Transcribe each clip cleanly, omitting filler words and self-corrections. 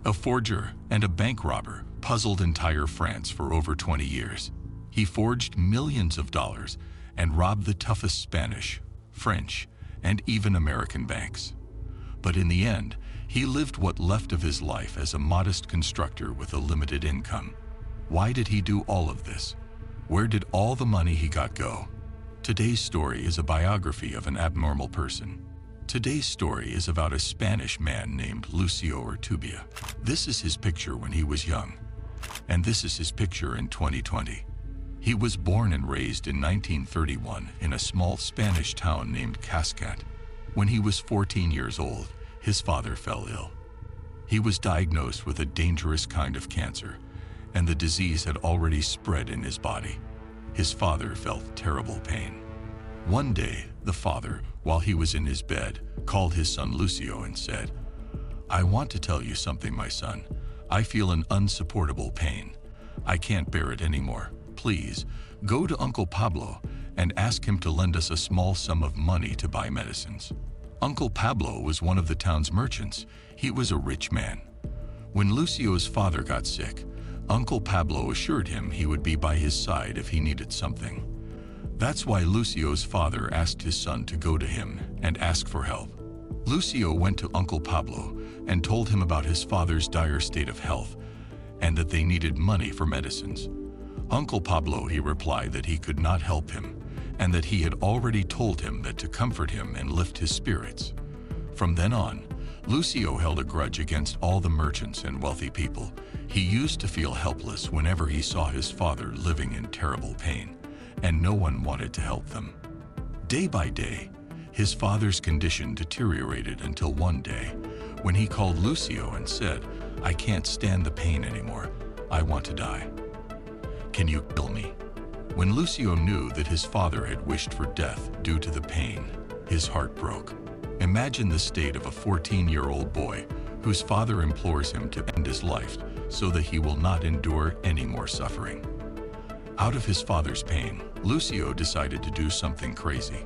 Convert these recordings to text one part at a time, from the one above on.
A forger and a bank robber puzzled entire France for over 20 years. He forged millions of dollars and robbed the toughest Spanish, French, and even American banks. But in the end, he lived what left of his life as a modest constructor with a limited income. Why did he do all of this? Where did all the money he got go? Today's story is a biography of an abnormal person. Today's story is about a Spanish man named Lucio Urtubia. This is his picture when he was young, and this is his picture in 2020. He was born and raised in 1931 in a small Spanish town named Cascat. When he was 14 years old, his father fell ill. He was diagnosed with a dangerous kind of cancer, and the disease had already spread in his body. His father felt terrible pain. One day, the father, while he was in his bed, called his son Lucio and said, "I want to tell you something, my son. I feel an unsupportable pain. I can't bear it anymore. Please, go to Uncle Pablo and ask him to lend us a small sum of money to buy medicines." Uncle Pablo was one of the town's merchants. He was a rich man. When Lucio's father got sick, Uncle Pablo assured him he would be by his side if he needed something. That's why Lucio's father asked his son to go to him and ask for help. Lucio went to Uncle Pablo and told him about his father's dire state of health and that they needed money for medicines. Uncle Pablo, he replied that he could not help him and that he had already told him that to comfort him and lift his spirits. From then on, Lucio held a grudge against all the merchants and wealthy people. He used to feel helpless whenever he saw his father living in terrible pain, and no one wanted to help them. Day by day, his father's condition deteriorated until one day, when he called Lucio and said, "I can't stand the pain anymore. I want to die. Can you kill me?" When Lucio knew that his father had wished for death due to the pain, his heart broke. Imagine the state of a 14-year-old boy whose father implores him to end his life so that he will not endure any more suffering. Out of his father's pain, Lucio decided to do something crazy.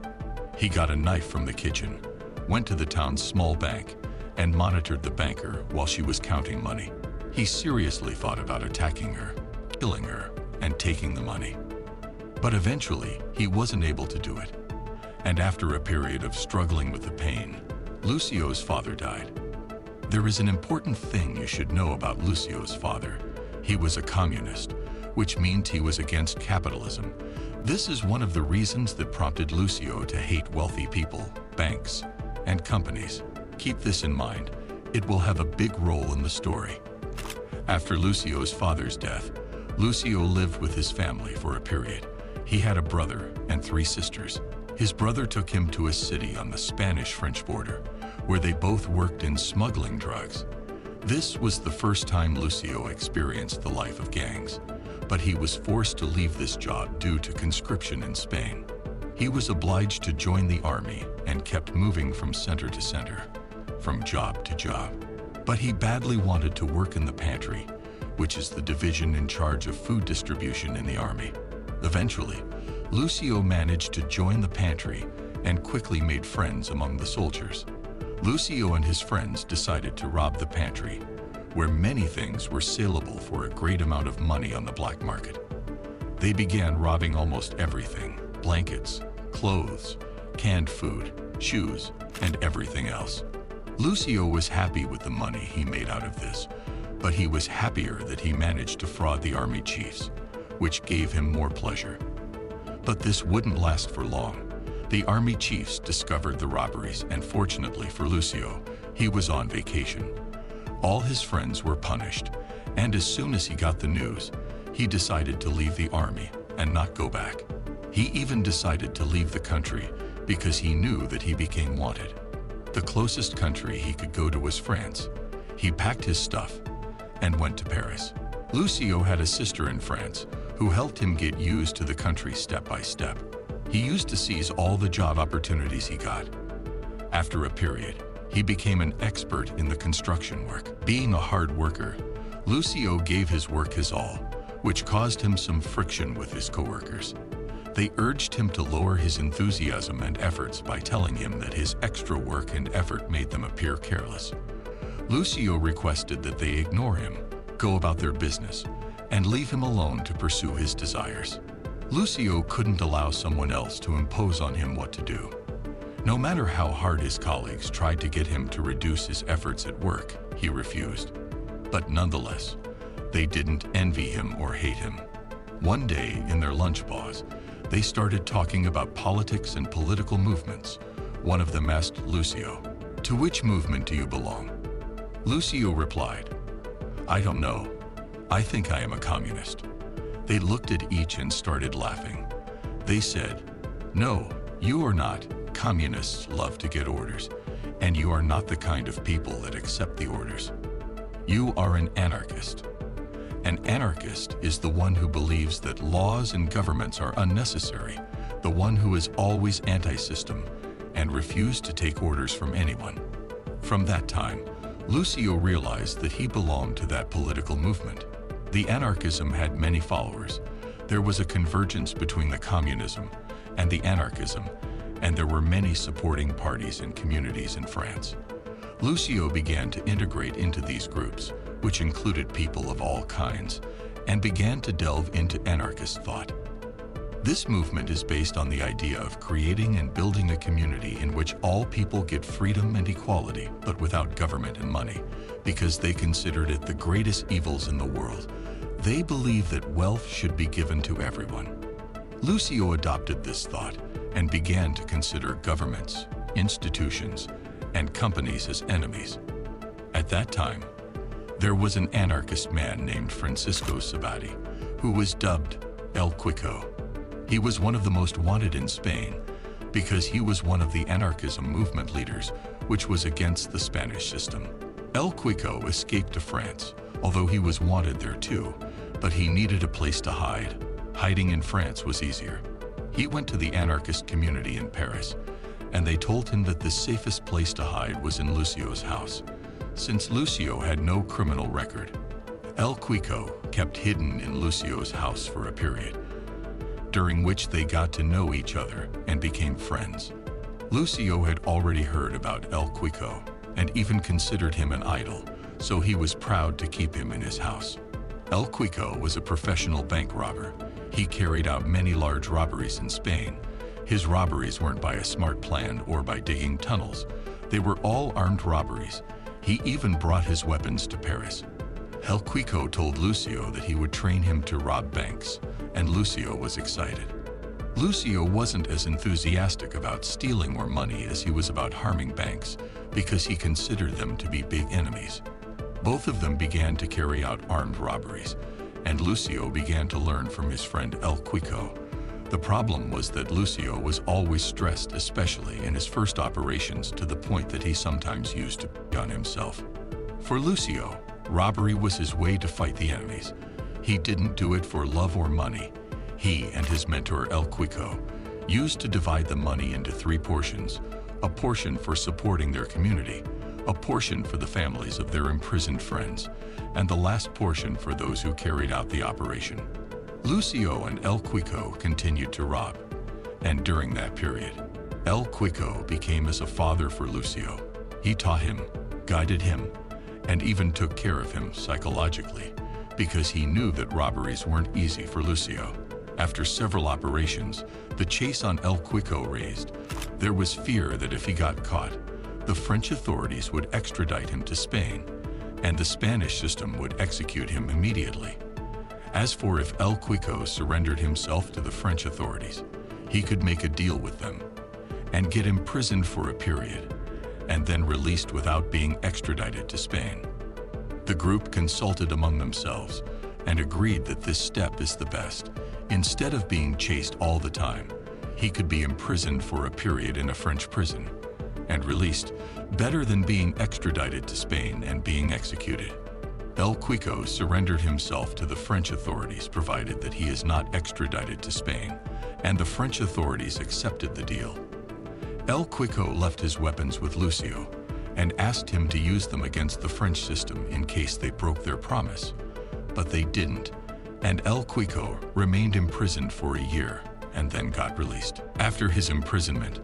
He got a knife from the kitchen, went to the town's small bank, and monitored the banker while she was counting money. He seriously thought about attacking her, killing her, and taking the money. But eventually, he wasn't able to do it. And after a period of struggling with the pain, Lucio's father died. There is an important thing you should know about Lucio's father. He was a communist, which means he was against capitalism. This is one of the reasons that prompted Lucio to hate wealthy people, banks, and companies. Keep this in mind. It will have a big role in the story. After Lucio's father's death, Lucio lived with his family for a period. He had a brother and 3 sisters. His brother took him to a city on the Spanish-French border, where they both worked in smuggling drugs. This was the first time Lucio experienced the life of gangs, but he was forced to leave this job due to conscription in Spain. He was obliged to join the army and kept moving from center to center, from job to job. But he badly wanted to work in the pantry, which is the division in charge of food distribution in the army. Eventually, Lucio managed to join the pantry and quickly made friends among the soldiers. Lucio and his friends decided to rob the pantry, where many things were saleable for a great amount of money on the black market. They began robbing almost everything: blankets, clothes, canned food, shoes, and everything else. Lucio was happy with the money he made out of this, but he was happier that he managed to fraud the army chiefs, which gave him more pleasure. But this wouldn't last for long. The army chiefs discovered the robberies, and fortunately for Lucio, he was on vacation. All his friends were punished, and as soon as he got the news, he decided to leave the army and not go back. He even decided to leave the country because he knew that he became wanted. The closest country he could go to was France. He packed his stuff and went to Paris. Lucio had a sister in France who helped him get used to the country step by step. He used to seize all the job opportunities he got. After a period, he became an expert in the construction work. Being a hard worker, Lucio gave his work his all, which caused him some friction with his coworkers. They urged him to lower his enthusiasm and efforts by telling him that his extra work and effort made them appear careless. Lucio requested that they ignore him, go about their business, and leave him alone to pursue his desires. Lucio couldn't allow someone else to impose on him what to do. No matter how hard his colleagues tried to get him to reduce his efforts at work, he refused. But nonetheless, they didn't envy him or hate him. One day, in their lunch pause, they started talking about politics and political movements. One of them asked Lucio, "To which movement do you belong?" Lucio replied, "I don't know. I think I am a communist." They looked at each and started laughing. They said, "No, you are not. Communists love to get orders, and you are not the kind of people that accept the orders. You are an anarchist. An anarchist is the one who believes that laws and governments are unnecessary, the one who is always anti-system and refused to take orders from anyone." From that time, Lucio realized that he belonged to that political movement. The anarchism had many followers. There was a convergence between the communism and the anarchism, and there were many supporting parties and communities in France. Lucio began to integrate into these groups, which included people of all kinds, and began to delve into anarchist thought. This movement is based on the idea of creating and building a community in which all people get freedom and equality, but without government and money, because they considered it the greatest evils in the world. They believe that wealth should be given to everyone. Lucio adopted this thought and began to consider governments, institutions, and companies as enemies. At that time, there was an anarchist man named Francisco Sabati, who was dubbed El Quico. He was one of the most wanted in Spain because he was one of the anarchism movement leaders, which was against the Spanish system. El Quico escaped to France, although he was wanted there too, but he needed a place to hide. Hiding in France was easier. He went to the anarchist community in Paris, and they told him that the safest place to hide was in Lucio's house. Since Lucio had no criminal record, El Quico kept hidden in Lucio's house for a period, during which they got to know each other and became friends. Lucio had already heard about El Quico and even considered him an idol, so he was proud to keep him in his house. El Quico was a professional bank robber. He carried out many large robberies in Spain. His robberies weren't by a smart plan or by digging tunnels. They were all armed robberies. He even brought his weapons to Paris. El Quico told Lucio that he would train him to rob banks, and Lucio was excited. Lucio wasn't as enthusiastic about stealing more money as he was about harming banks, because he considered them to be big enemies. Both of them began to carry out armed robberies, and Lucio began to learn from his friend El Quico. The problem was that Lucio was always stressed, especially in his first operations, to the point that he sometimes used to pick on himself. For Lucio, robbery was his way to fight the enemies. He didn't do it for love or money. He and his mentor El Quico used to divide the money into 3 portions: a portion for supporting their community, a portion for the families of their imprisoned friends, and the last portion for those who carried out the operation. Lucio and El Quico continued to rob, and during that period, El Quico became as a father for Lucio. He taught him, guided him, and even took care of him psychologically, because he knew that robberies weren't easy for Lucio. After several operations, the chase on El Quico raised. There was fear that if he got caught, the French authorities would extradite him to Spain, and the Spanish system would execute him immediately. As for if El Quico surrendered himself to the French authorities, he could make a deal with them and get imprisoned for a period, and then released without being extradited to Spain. The group consulted among themselves and agreed that this step is the best. Instead of being chased all the time, he could be imprisoned for a period in a French prison and released, better than being extradited to Spain and being executed. El Quico surrendered himself to the French authorities provided that he is not extradited to Spain, and the French authorities accepted the deal. El Quico left his weapons with Lucio and asked him to use them against the French system in case they broke their promise, but they didn't, and El Quico remained imprisoned for a year and then got released. After his imprisonment,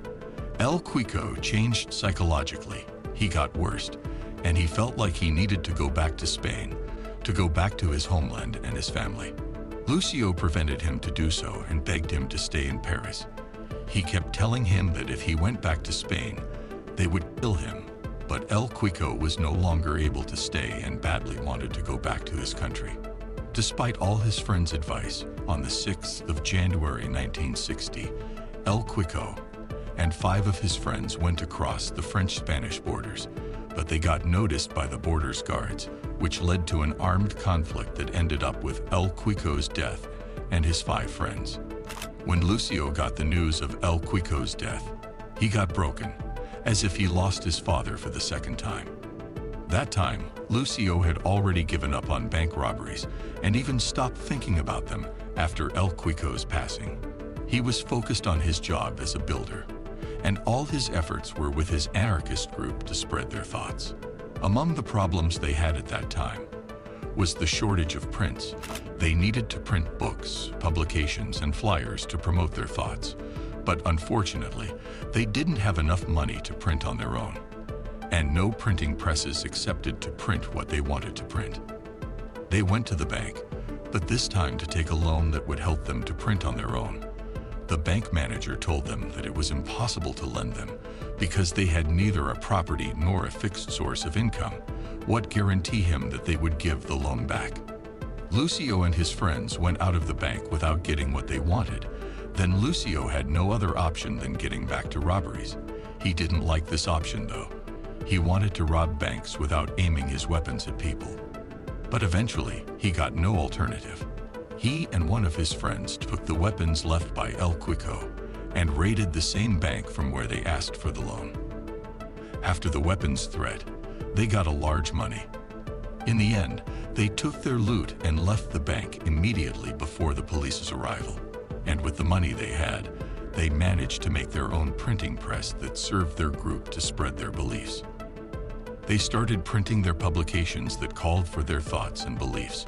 El Quico changed psychologically. He got worse, and he felt like he needed to go back to Spain, to go back to his homeland and his family. Lucio prevented him to do so and begged him to stay in Paris. He kept telling him that if he went back to Spain, they would kill him. But El Quico was no longer able to stay and badly wanted to go back to his country. Despite all his friends' advice, on the 6th of January 1960, El Quico and 5 of his friends went across the French-Spanish borders, but they got noticed by the borders guards, which led to an armed conflict that ended up with El Quico's death and his 5 friends. When Lucio got the news of El Quico's death, he got broken, as if he lost his father for the second time. That time, Lucio had already given up on bank robberies and even stopped thinking about them after El Quico's passing. He was focused on his job as a builder, and all his efforts were with his anarchist group to spread their thoughts. Among the problems they had at that time was the shortage of prints. They needed to print books, publications, and flyers to promote their thoughts, but unfortunately, they didn't have enough money to print on their own, and no printing presses accepted to print what they wanted to print. They went to the bank, but this time to take a loan that would help them to print on their own. The bank manager told them that it was impossible to lend them because they had neither a property nor a fixed source of income. What guarantee him that they would give the loan back? Lucio and his friends went out of the bank without getting what they wanted. Then Lucio had no other option than getting back to robberies. He didn't like this option though. He wanted to rob banks without aiming his weapons at people. But eventually, he got no alternative. He and one of his friends took the weapons left by El Quico and raided the same bank from where they asked for the loan. After the weapons threat, they got a large money. In the end, they took their loot and left the bank immediately before the police's arrival. And with the money they had, they managed to make their own printing press that served their group to spread their beliefs. They started printing their publications that called for their thoughts and beliefs,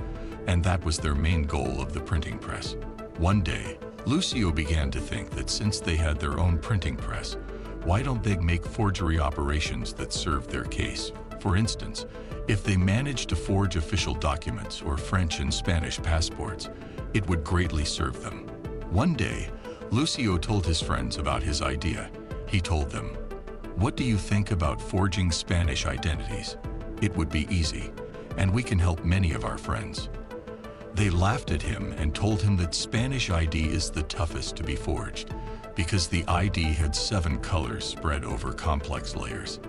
and that was their main goal of the printing press. One day, Lucio began to think that since they had their own printing press, why don't they make forgery operations that served their case? For instance, if they managed to forge official documents or French and Spanish passports, it would greatly serve them. One day, Lucio told his friends about his idea. He told them, "What do you think about forging Spanish identities? It would be easy, and we can help many of our friends." They laughed at him and told him that Spanish ID is the toughest to be forged because the ID had 7 colors spread over complex layers.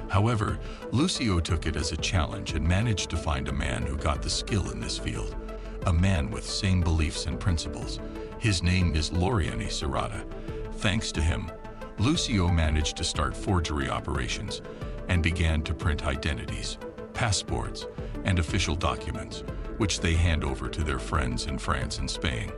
However, Lucio took it as a challenge and managed to find a man who got the skill in this field, a man with same beliefs and principles. His name is Loriani Serrata. Thanks to him, Lucio managed to start forgery operations and began to print identities, passports, and official documents, which they hand over to their friends in France and Spain.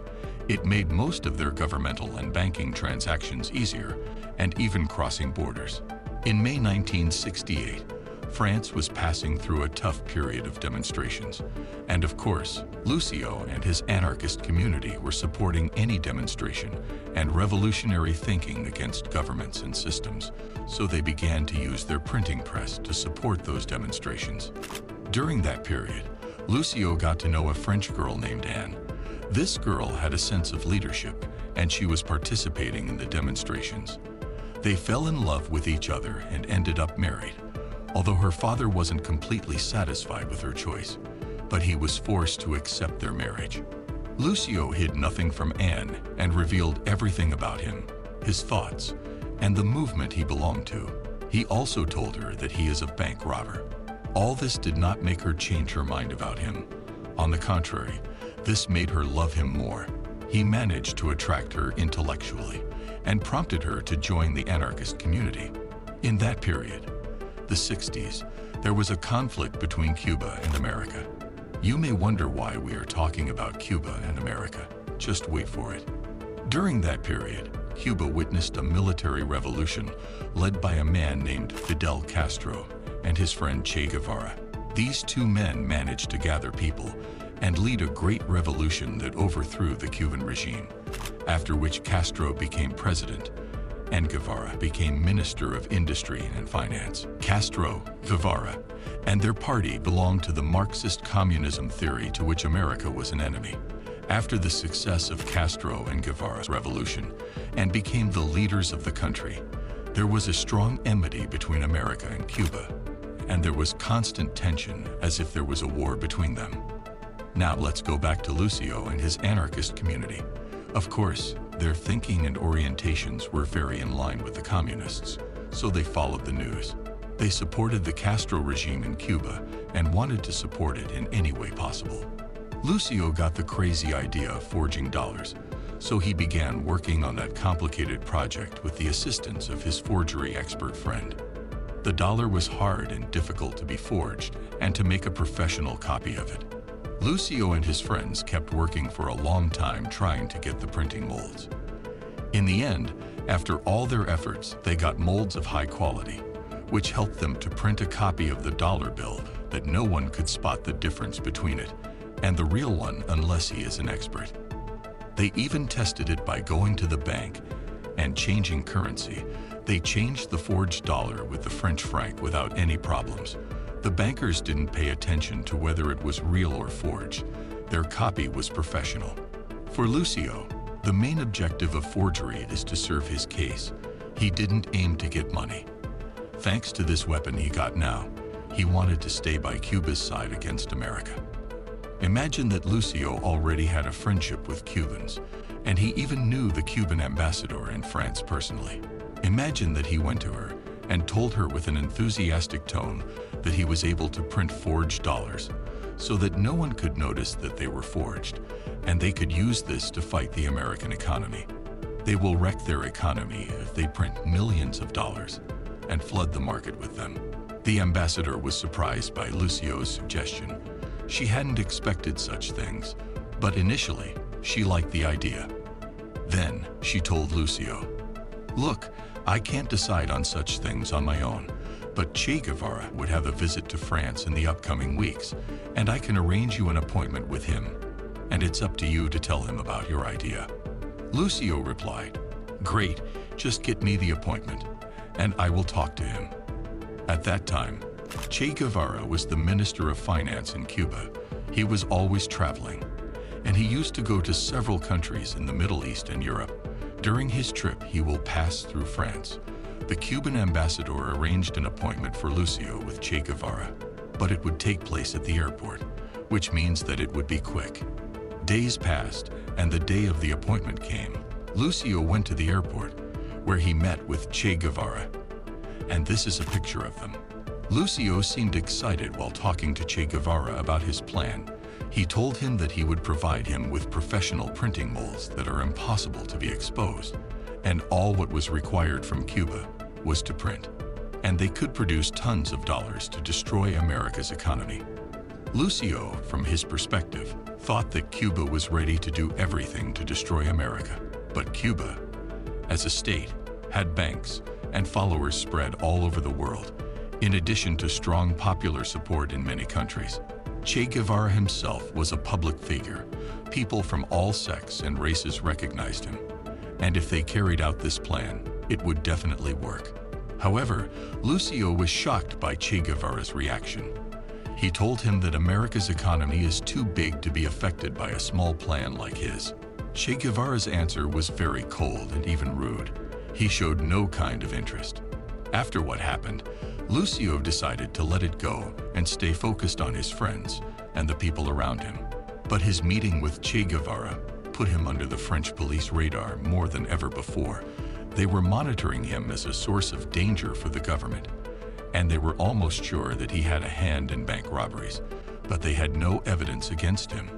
It made most of their governmental and banking transactions easier, and even crossing borders. In May 1968, France was passing through a tough period of demonstrations, and of course, Lucio and his anarchist community were supporting any demonstration and revolutionary thinking against governments and systems, so they began to use their printing press to support those demonstrations. During that period, Lucio got to know a French girl named Anne. This girl had a sense of leadership, and she was participating in the demonstrations. They fell in love with each other and ended up married, although her father wasn't completely satisfied with her choice, but he was forced to accept their marriage. Lucio hid nothing from Anne and revealed everything about him, his thoughts, and the movement he belonged to. He also told her that he is a bank robber. All this did not make her change her mind about him. On the contrary, this made her love him more. He managed to attract her intellectually and prompted her to join the anarchist community. In that period, the 60s, there was a conflict between Cuba and America. You may wonder why we are talking about Cuba and America. Just wait for it. During that period, Cuba witnessed a military revolution led by a man named Fidel Castro and his friend Che Guevara. These 2 men managed to gather people and lead a great revolution that overthrew the Cuban regime, after which Castro became president, and Guevara became Minister of Industry and Finance. Castro, Guevara, and their party belonged to the Marxist communism theory to which America was an enemy. After the success of Castro and Guevara's revolution and became the leaders of the country, there was a strong enmity between America and Cuba, and there was constant tension as if there was a war between them. Now let's go back to Lucio and his anarchist community. Of course, their thinking and orientations were very in line with the communists, so they followed the news. They supported the Castro regime in Cuba and wanted to support it in any way possible. Lucio got the crazy idea of forging dollars, so he began working on that complicated project with the assistance of his forgery expert friend. The dollar was hard and difficult to be forged and to make a professional copy of it. Lucio and his friends kept working for a long time trying to get the printing molds. In the end, after all their efforts, they got molds of high quality, which helped them to print a copy of the dollar bill that no one could spot the difference between it and the real one unless he is an expert. They even tested it by going to the bank and changing currency. They changed the forged dollar with the French franc without any problems. The bankers didn't pay attention to whether it was real or forged. Their copy was professional. For Lucio, the main objective of forgery is to serve his case. He didn't aim to get money. Thanks to this weapon he got now, he wanted to stay by Cuba's side against America. Imagine that Lucio already had a friendship with Cubans, and he even knew the Cuban ambassador in France personally. Imagine that he went to her and told her with an enthusiastic tone that he was able to print forged dollars so that no one could notice that they were forged, and they could use this to fight the American economy. They will wreck their economy if they print millions of dollars and flood the market with them. The ambassador was surprised by Lucio's suggestion. She hadn't expected such things, but initially, she liked the idea. Then, she told Lucio, "Look, I can't decide on such things on my own, but Che Guevara would have a visit to France in the upcoming weeks, and I can arrange you an appointment with him, and it's up to you to tell him about your idea." Lucio replied, "Great, just get me the appointment, and I will talk to him." At that time, Che Guevara was the Minister of Finance in Cuba. He was always traveling, and he used to go to several countries in the Middle East and Europe. During his trip, he will pass through France. The Cuban ambassador arranged an appointment for Lucio with Che Guevara, but it would take place at the airport, which means that it would be quick. Days passed, and the day of the appointment came. Lucio went to the airport, where he met with Che Guevara, and this is a picture of them. Lucio seemed excited while talking to Che Guevara about his plan. He told him that he would provide him with professional printing molds that are impossible to be exposed, and all what was required from Cuba was to print, and they could produce tons of dollars to destroy America's economy. Lucio, from his perspective, thought that Cuba was ready to do everything to destroy America, but Cuba, as a state, had banks and followers spread all over the world, in addition to strong popular support in many countries. Che Guevara himself was a public figure. People from all sects and races recognized him, and if they carried out this plan, it would definitely work. However, Lucio was shocked by Che Guevara's reaction. He told him that America's economy is too big to be affected by a small plan like his. Che Guevara's answer was very cold and even rude. He showed no kind of interest. After what happened, Lucio decided to let it go and stay focused on his friends and the people around him. But his meeting with Che Guevara put him under the French police radar more than ever before. They were monitoring him as a source of danger for the government, and they were almost sure that he had a hand in bank robberies, but they had no evidence against him,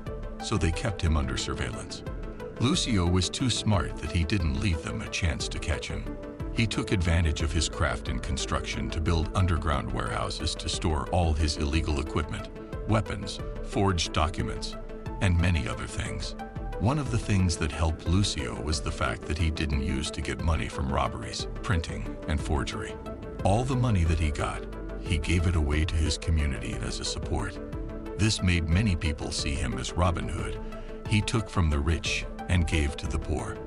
so they kept him under surveillance. Lucio was too smart that he didn't leave them a chance to catch him. He took advantage of his craft in construction to build underground warehouses to store all his illegal equipment, weapons, forged documents, and many other things. One of the things that helped Lucio was the fact that he didn't use to get money from robberies, printing, and forgery. All the money that he got, he gave it away to his community as a support. This made many people see him as Robin Hood. He took from the rich and gave to the poor.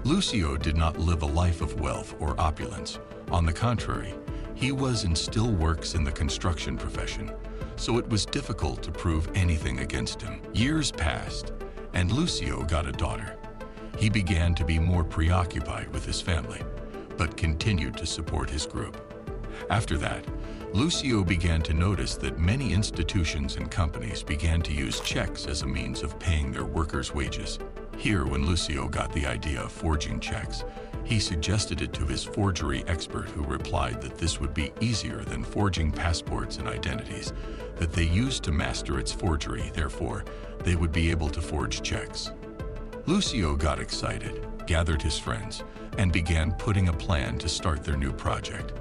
Lucio did not live a life of wealth or opulence. On the contrary, he was and still works in the construction profession, so it was difficult to prove anything against him. Years passed, and Lucio got a daughter. He began to be more preoccupied with his family, but continued to support his group. After that, Lucio began to notice that many institutions and companies began to use checks as a means of paying their workers' wages. Here, when Lucio got the idea of forging checks, he suggested it to his forgery expert, who replied that this would be easier than forging passports and identities, that they used to master its forgery, therefore, they would be able to forge checks. Lucio got excited, gathered his friends, and began putting a plan to start their new project.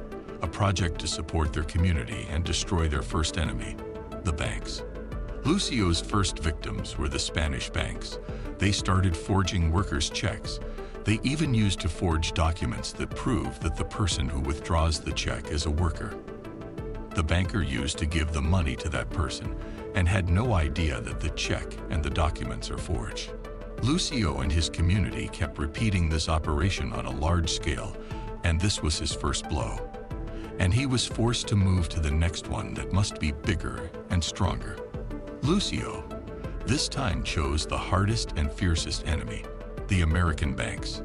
A project to support their community and destroy their first enemy, the banks. Lucio's first victims were the Spanish banks. They started forging workers' checks. They even used to forge documents that prove that the person who withdraws the check is a worker. The banker used to give the money to that person and had no idea that the check and the documents are forged. Lucio and his community kept repeating this operation on a large scale, and this was his first blow. And he was forced to move to the next one that must be bigger and stronger. Lucio, this time, chose the hardest and fiercest enemy, the American banks.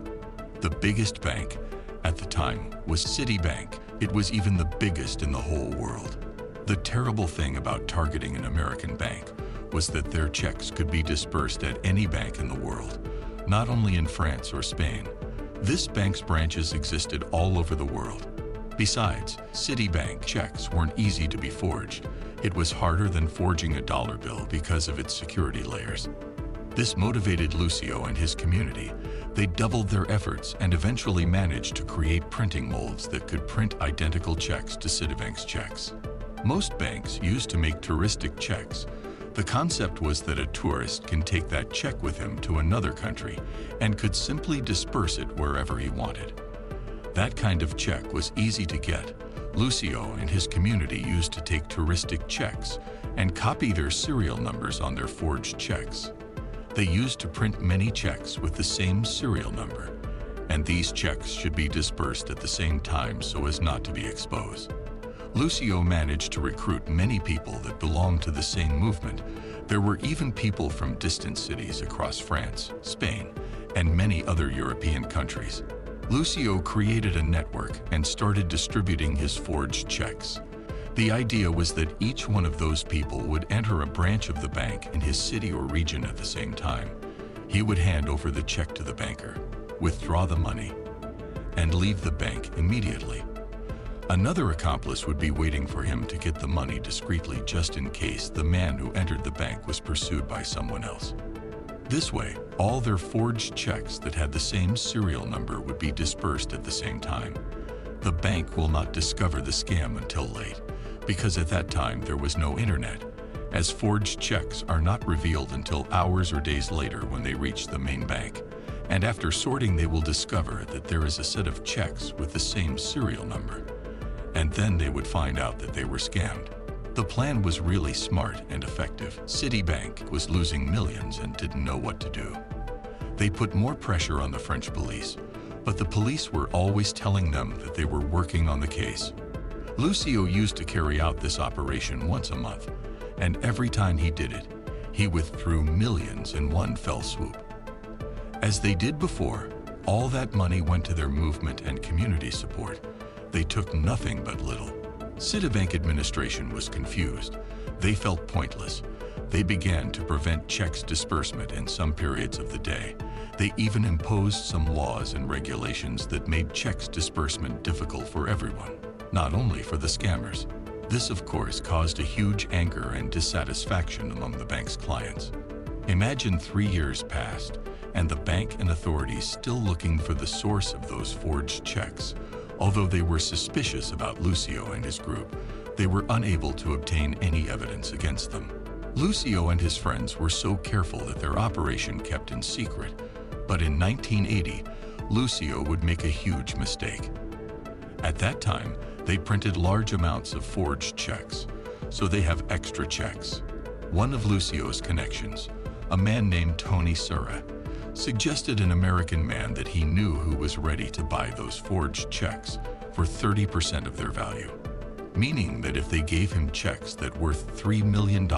The biggest bank at the time was Citibank. It was even the biggest in the whole world. The terrible thing about targeting an American bank was that their checks could be dispersed at any bank in the world, not only in France or Spain. This bank's branches existed all over the world. Besides, Citibank checks weren't easy to be forged. It was harder than forging a dollar bill because of its security layers. This motivated Lucio and his community. They doubled their efforts and eventually managed to create printing molds that could print identical checks to Citibank's checks. Most banks used to make touristic checks. The concept was that a tourist can take that check with him to another country and could simply disperse it wherever he wanted. That kind of check was easy to get. Lucio and his community used to take touristic checks and copy their serial numbers on their forged checks. They used to print many checks with the same serial number, and these checks should be dispersed at the same time so as not to be exposed. Lucio managed to recruit many people that belonged to the same movement. There were even people from distant cities across France, Spain, and many other European countries. Lucio created a network and started distributing his forged checks. The idea was that each one of those people would enter a branch of the bank in his city or region at the same time. He would hand over the check to the banker, withdraw the money, and leave the bank immediately. Another accomplice would be waiting for him to get the money discreetly, just in case the man who entered the bank was pursued by someone else. This way, all their forged checks that had the same serial number would be dispersed at the same time. The bank will not discover the scam until late, because at that time there was no internet, as forged checks are not revealed until hours or days later when they reach the main bank. And after sorting, they will discover that there is a set of checks with the same serial number. And then they would find out that they were scammed. The plan was really smart and effective. Citibank was losing millions and didn't know what to do. They put more pressure on the French police, but the police were always telling them that they were working on the case. Lucio used to carry out this operation once a month, and every time he did it, he withdrew millions in one fell swoop. As they did before, all that money went to their movement and community support. They took nothing but little. Citibank administration was confused. They felt pointless. They began to prevent checks disbursement in some periods of the day. They even imposed some laws and regulations that made checks disbursement difficult for everyone, not only for the scammers. This, of course, caused a huge anger and dissatisfaction among the bank's clients. Imagine 3 years passed, and the bank and authorities still looking for the source of those forged checks. Although they were suspicious about Lucio and his group, they were unable to obtain any evidence against them. Lucio and his friends were so careful that their operation kept in secret. But in 1980, Lucio would make a huge mistake. At that time, they printed large amounts of forged checks, so they have extra checks. One of Lucio's connections, a man named Tony Serra, suggested an American man that he knew who was ready to buy those forged checks for 30% of their value, meaning that if they gave him checks that worth $3 million,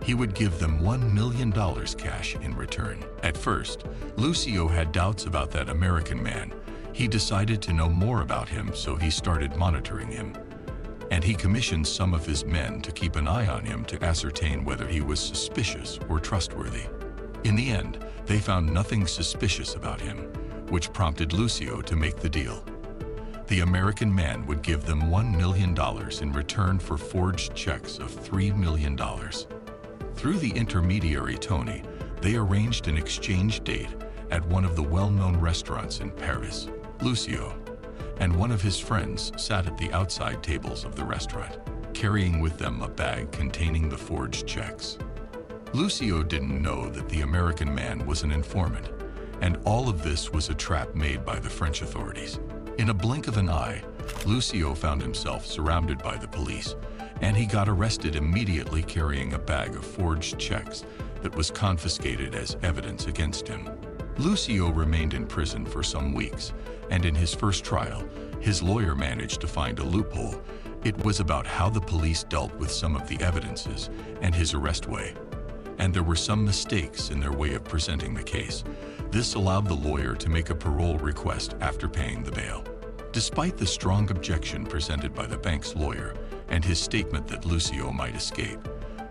he would give them $1 million cash in return. At first, Lucio had doubts about that American man. He decided to know more about him, so he started monitoring him. And he commissioned some of his men to keep an eye on him to ascertain whether he was suspicious or trustworthy. In the end, they found nothing suspicious about him, which prompted Lucio to make the deal. The American man would give them $1 million in return for forged checks of $3 million. Through the intermediary Tony, they arranged an exchange date at one of the well-known restaurants in Paris. Lucio and one of his friends sat at the outside tables of the restaurant, carrying with them a bag containing the forged checks. Lucio didn't know that the American man was an informant, and all of this was a trap made by the French authorities. In a blink of an eye, Lucio found himself surrounded by the police, and he got arrested immediately carrying a bag of forged checks that was confiscated as evidence against him. Lucio remained in prison for some weeks, and in his first trial, his lawyer managed to find a loophole. It was about how the police dealt with some of the evidences and his arrest way. And there were some mistakes in their way of presenting the case. This allowed the lawyer to make a parole request after paying the bail. Despite the strong objection presented by the bank's lawyer and his statement that Lucio might escape,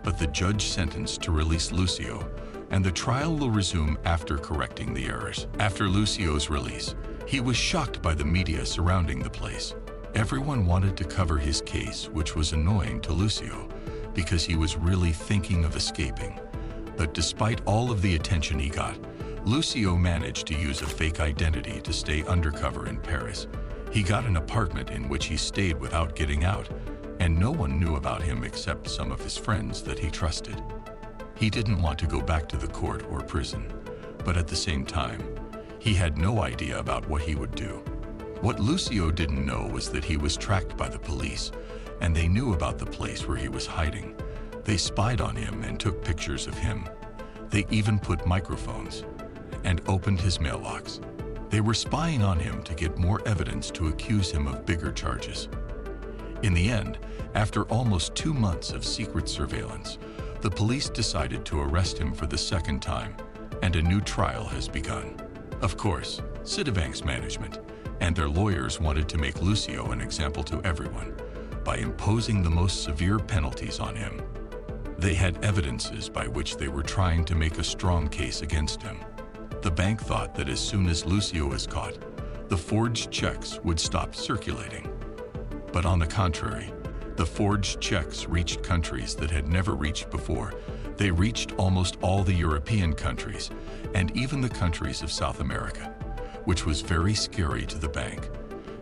but the judge sentenced to release Lucio, and the trial will resume after correcting the errors. After Lucio's release, he was shocked by the media surrounding the place. Everyone wanted to cover his case, which was annoying to Lucio because he was really thinking of escaping. But despite all of the attention he got, Lucio managed to use a fake identity to stay undercover in Paris. He got an apartment in which he stayed without getting out, and no one knew about him except some of his friends that he trusted. He didn't want to go back to the court or prison, but at the same time, he had no idea about what he would do. What Lucio didn't know was that he was tracked by the police, and they knew about the place where he was hiding. They spied on him and took pictures of him. They even put microphones and opened his mailbox. They were spying on him to get more evidence to accuse him of bigger charges. In the end, after almost 2 months of secret surveillance, the police decided to arrest him for the second time, and a new trial has begun. Of course, Citibank's management and their lawyers wanted to make Lucio an example to everyone by imposing the most severe penalties on him. They had evidences by which they were trying to make a strong case against him. The bank thought that as soon as Lucio was caught, the forged checks would stop circulating. But on the contrary, the forged checks reached countries that had never reached before. They reached almost all the European countries and even the countries of South America, which was very scary to the bank,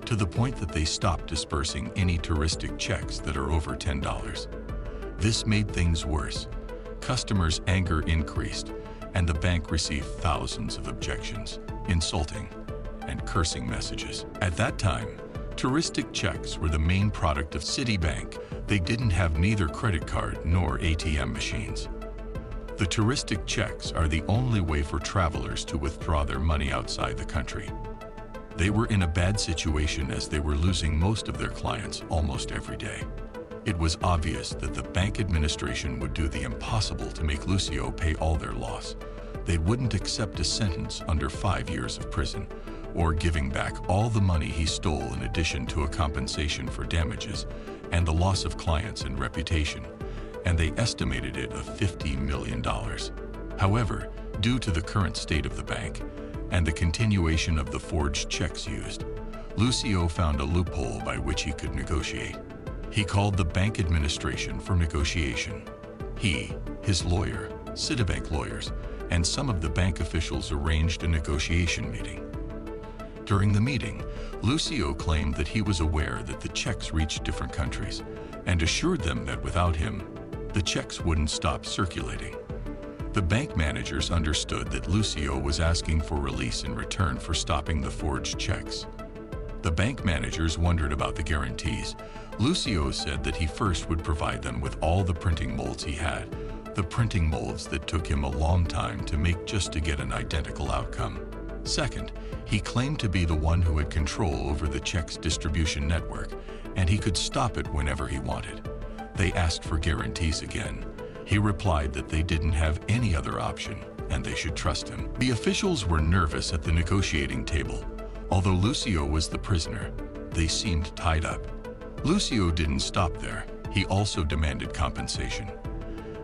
to the point that they stopped dispersing any touristic checks that are over $10. This made things worse. Customers' anger increased, and the bank received thousands of objections, insulting, and cursing messages. At that time, touristic checks were the main product of Citibank. They didn't have neither credit card nor ATM machines. The touristic checks are the only way for travelers to withdraw their money outside the country. They were in a bad situation as they were losing most of their clients almost every day. It was obvious that the bank administration would do the impossible to make Lucio pay all their loss. They wouldn't accept a sentence under 5 years of prison, or giving back all the money he stole in addition to a compensation for damages and the loss of clients and reputation, and they estimated it of $50 million. However, due to the current state of the bank and the continuation of the forged checks used, Lucio found a loophole by which he could negotiate. He called the bank administration for negotiation. He, his lawyer, Citibank lawyers, and some of the bank officials arranged a negotiation meeting. During the meeting, Lucio claimed that he was aware that the checks reached different countries and assured them that without him, the checks wouldn't stop circulating. The bank managers understood that Lucio was asking for release in return for stopping the forged checks. The bank managers wondered about the guarantees. Lucio said that he first would provide them with all the printing molds he had, the printing molds that took him a long time to make just to get an identical outcome. Second, he claimed to be the one who had control over the checks distribution network, and he could stop it whenever he wanted. They asked for guarantees again. He replied that they didn't have any other option, and they should trust him. The officials were nervous at the negotiating table. Although Lucio was the prisoner, they seemed tied up. Lucio didn't stop there. He also demanded compensation.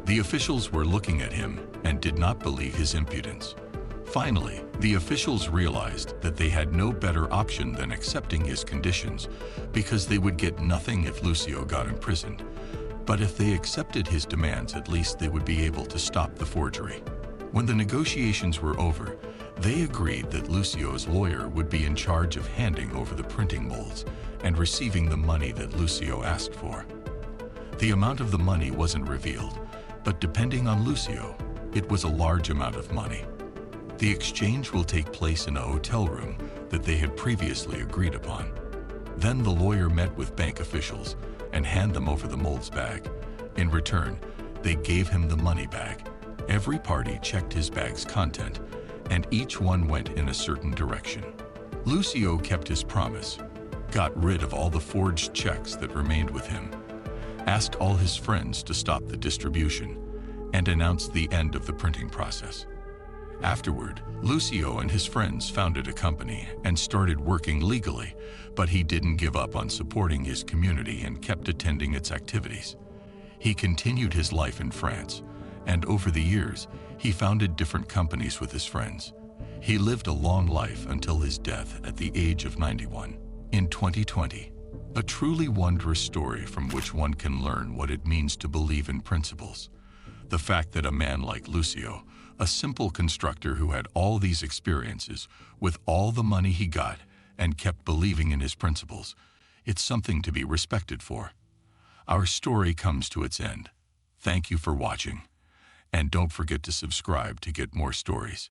The officials were looking at him and did not believe his impudence. Finally, the officials realized that they had no better option than accepting his conditions, because they would get nothing if Lucio got imprisoned. But if they accepted his demands, at least they would be able to stop the forgery. When the negotiations were over, they agreed that Lucio's lawyer would be in charge of handing over the printing molds and receiving the money that Lucio asked for. The amount of the money wasn't revealed, but depending on Lucio, it was a large amount of money. The exchange will take place in a hotel room that they had previously agreed upon. Then the lawyer met with bank officials and handed them over the molds bag. In return, they gave him the money bag. Every party checked his bag's content, and each one went in a certain direction. Lucio kept his promise, got rid of all the forged checks that remained with him, asked all his friends to stop the distribution, and announced the end of the printing process. Afterward, Lucio and his friends founded a company and started working legally, but he didn't give up on supporting his community and kept attending its activities. He continued his life in France, and over the years, he founded different companies with his friends. He lived a long life until his death at the age of 91. In 2020, a truly wondrous story from which one can learn what it means to believe in principles. The fact that a man like Lucio, a simple constructor who had all these experiences with all the money he got and kept believing in his principles, it's something to be respected for. Our story comes to its end. Thank you for watching, and don't forget to subscribe to get more stories.